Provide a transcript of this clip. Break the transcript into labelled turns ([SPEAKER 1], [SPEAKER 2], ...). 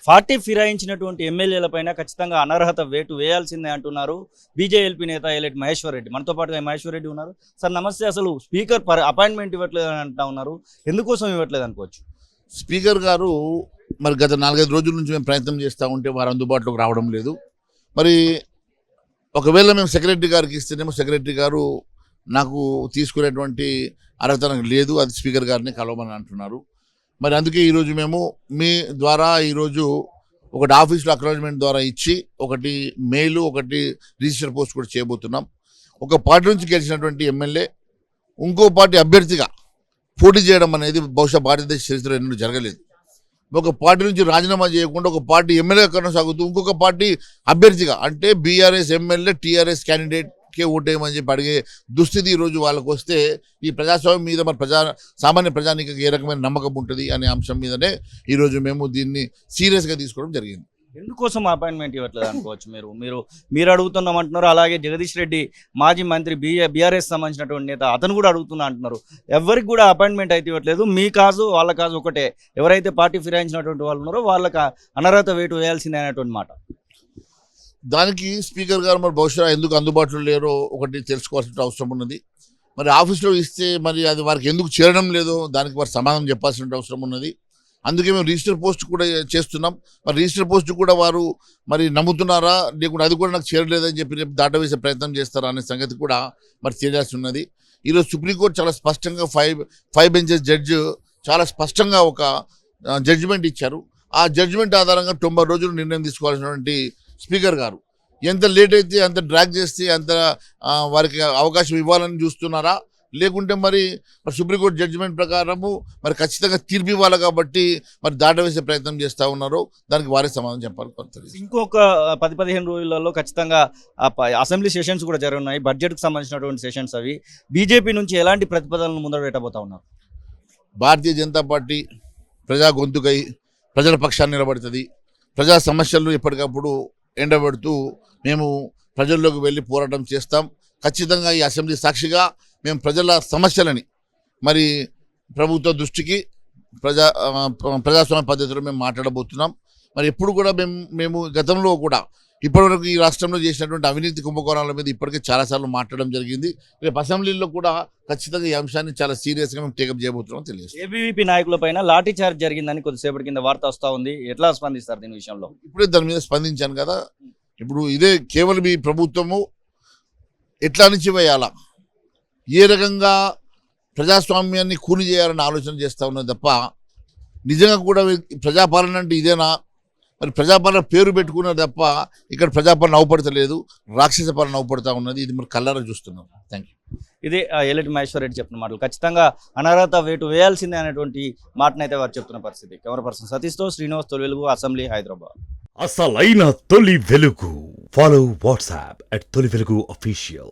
[SPEAKER 1] Party ఫిరాయించినటువంటి ఎమ్మెల్యేలపైన ఖచ్చితంగా అనర్హత వేటు వేయాల్సిందే అంటున్నారు బీజేఎల్పీ నేత ఎలెట్ మహేశ్వర్ రెడ్డి. మనతో పాటుగా మహేశ్వర్ రెడ్డి ఉన్నారు. సార్ నమస్తే. అసలు స్పీకర్ అపాయింట్మెంట్ ఇవ్వట్లేదు అని అంటా ఉన్నారు, ఎందుకోసం ఇవ్వట్లేదు అనుకోవచ్చు?
[SPEAKER 2] స్పీకర్ గారు మరి గత 4-5 రోజుల నుంచి మేము ప్రయత్నం చేస్తూ ఉంటే వారు అందుబాటులోకి రావడం లేదు. మరి ఒకవేళ మేము సెక్రటరీ గారికి ఇస్తేనేమో సెక్రటరీ గారు నాకు తీసుకునేటువంటి అర్హత నాకు లేదు, అది స్పీకర్ గారిని కలవమని అంటున్నారు. మరి అందుకే ఈరోజు మేము మీ ద్వారా ఈరోజు ఒకటి ఆఫీస్లో అక్నాలజ్మెంట్ ద్వారా ఇచ్చి ఒకటి మెయిల్ ఒకటి రిజిస్టర్ పోస్ట్ కూడా చేయబోతున్నాం. ఒక పార్టీ నుంచి గెలిచినటువంటి ఎమ్మెల్యే ఇంకో పార్టీ అభ్యర్థిగా పోటీ చేయడం అనేది బహుశా భారతదేశ చరిత్రలో ఎన్నడూ జరగలేదు. ఒక పార్టీ నుంచి రాజీనామా చేయకుండా ఒక పార్టీ ఎమ్మెల్యే కొనసాగుతూ ఇంకొక పార్టీ అభ్యర్థిగా అంటే బీఆర్ఎస్ ఎమ్మెల్యే టీఆర్ఎస్ క్యాండిడేట్కే ఓటేయమని చెప్పి అడిగే దుస్థితి ఈరోజు వాళ్ళకు వస్తే ఈ ప్రజాస్వామ్యం మీద మరి సామాన్య ప్రజానికి ఏ రకమైన నమ్మకం ఉంటుంది అనే అంశం మీదనే ఈరోజు మేము దీన్ని సీరియస్గా తీసుకోవడం జరిగింది.
[SPEAKER 1] ఎందుకోసం అపాయింట్మెంట్ ఇవ్వట్లేదు అనుకోవచ్చు? మీరు అడుగుతున్నామంటున్నారు, అలాగే జగదీష్ రెడ్డి మాజీ మంత్రి బీఆర్ఎస్ సంబంధించినటువంటి నేత అతను కూడా అడుగుతున్నా అంటున్నారు. ఎవరికి కూడా అపాయింట్మెంట్ అయితే ఇవ్వట్లేదు. మీ కాజు వాళ్ళ కాజు ఒకటే, ఎవరైతే పార్టీ ఫిరాయించినటువంటి వాళ్ళు ఉన్నారో వాళ్ళకి అనర్హత వేటు వేయాల్సిందే అనేటువంటి మాట.
[SPEAKER 2] దానికి స్పీకర్ గారు మరి బహుశా ఎందుకు అందుబాటులో లేరో ఒకటి తెలుసుకోవాల్సిన అవసరం ఉన్నది. మరి ఆఫీస్లో ఇస్తే మరి అది వారికి ఎందుకు చేరడం లేదో దానికి వారు సమాధానం చెప్పాల్సిన అవసరం ఉన్నది. అందుకే మేము రిజిస్టర్ పోస్ట్ కూడా చేస్తున్నాం. మరి రిజిస్టర్ పోస్ట్ కూడా వారు మరి నమ్ముతున్నారా లేకుంటే అది కూడా నాకు చేరలేదని చెప్పి దాటవేసే ప్రయత్నం చేస్తారా అనే సంగతి కూడా మరి తెలియాల్సి ఉన్నది. ఈరోజు సుప్రీంకోర్టు చాలా స్పష్టంగా ఫైవ్ బెంచెస్ జడ్జి చాలా స్పష్టంగా ఒక జడ్జిమెంట్ ఇచ్చారు. ఆ జడ్జిమెంట్ ఆధారంగా 90 రోజులు నిర్ణయం తీసుకోవాల్సినటువంటి స్పీకర్ గారు ఎంత లేట్ అయితే అంత డ్రాగ్ చేస్తే అంత వారికి అవకాశం ఇవ్వాలని చూస్తున్నారా, లేకుంటే మరి సుప్రీంకోర్టు జడ్జిమెంట్ ప్రకారము మరి ఖచ్చితంగా తీర్పు ఇవ్వాలి కాబట్టి మరి దాటవేసే ప్రయత్నం చేస్తూ ఉన్నారో దానికి వారే సమాధానం చెప్పాలి.
[SPEAKER 1] ఇంకొక 10-15 రోజులలో ఖచ్చితంగా అసెంబ్లీ సెషన్స్ కూడా జరుగుతున్నాయి, బడ్జెట్కి సంబంధించినటువంటి సెషన్స్. అవి బీజేపీ నుంచి ఎలాంటి ప్రతిపాదనలు ముందర పెట్టబోతా ఉన్నారు?
[SPEAKER 2] భారతీయ జనతా పార్టీ ప్రజా గొంతుకై ప్రజల పక్షాన్ని నిలబడుతుంది. ప్రజా సమస్యలను ఎప్పటికప్పుడు ఎండబెడుతూ మేము ప్రజల్లోకి వెళ్ళి పోరాటం చేస్తాం. ఖచ్చితంగా ఈ అసెంబ్లీ సాక్షిగా మేము ప్రజల సమస్యలని మరి ప్రభుత్వ దృష్టికి ప్రజాస్వామ్య పద్ధతిలో మేము మాట్లాడబోతున్నాం. మరి ఎప్పుడు కూడా మేము గతంలో కూడా ఇప్పటివరకు ఈ రాష్ట్రంలో చేసినటువంటి అవినీతి కుంభకోణాల మీద ఇప్పటికే చాలాసార్లు మాట్లాడడం జరిగింది. రేపు అసెంబ్లీలో కూడా ఖచ్చితంగా ఈ అంశాన్ని చాలా సీరియస్గా మేము టేకప్ చేయబోతున్నాం తెలియదు.
[SPEAKER 1] ఏబీవీపీ నాయకుల పైన లాఠీ చార్జ్ జరిగిందని కొద్దిసేపటి కింద వార్త వస్తూ ఉంది, ఎట్లా స్పందిస్తారు దీని విషయంలో?
[SPEAKER 2] ఇప్పుడే దాని మీద స్పందించాను కదా. ఇప్పుడు ఇదే కేవలం ఈ ప్రభుత్వము ఎట్లా అణిచివేయాలా, ఏ రకంగా ప్రజాస్వామ్యాన్ని కూలి చేయాలని ఆలోచన చేస్తూ ఉన్నది తప్ప నిజంగా కూడా ప్రజాపాలన అంటే ఇదేనా? మరి ప్రజాపాలన పేరు పెట్టుకున్నది తప్ప ఇక్కడ ప్రజాపాలన అవపడతలేదు, రాక్షస పాలన అవపడతా ఉన్నది. ఇది మరి కళ్ళారా చూస్తున్నాం. Thank you.
[SPEAKER 1] ఇదే ఎలెట్ మహేశ్వర్ రెడ్డి చెప్పిన మాటలు. ఖచ్చితంగా అనర్హత వేటు వేయాల్సిందే అనేటువంటి మాటనైతే వారు చెప్తున్న పరిస్థితి. కెమెరా పర్సన్ సతీష్తో శ్రీనివాస్, తొలి వెలుగు, అసెంబ్లీ, హైదరాబాద్.
[SPEAKER 3] అసలైన తొలి వెలుగు. ఫాలో వాట్సాప్ @తొలి వెలుగు official.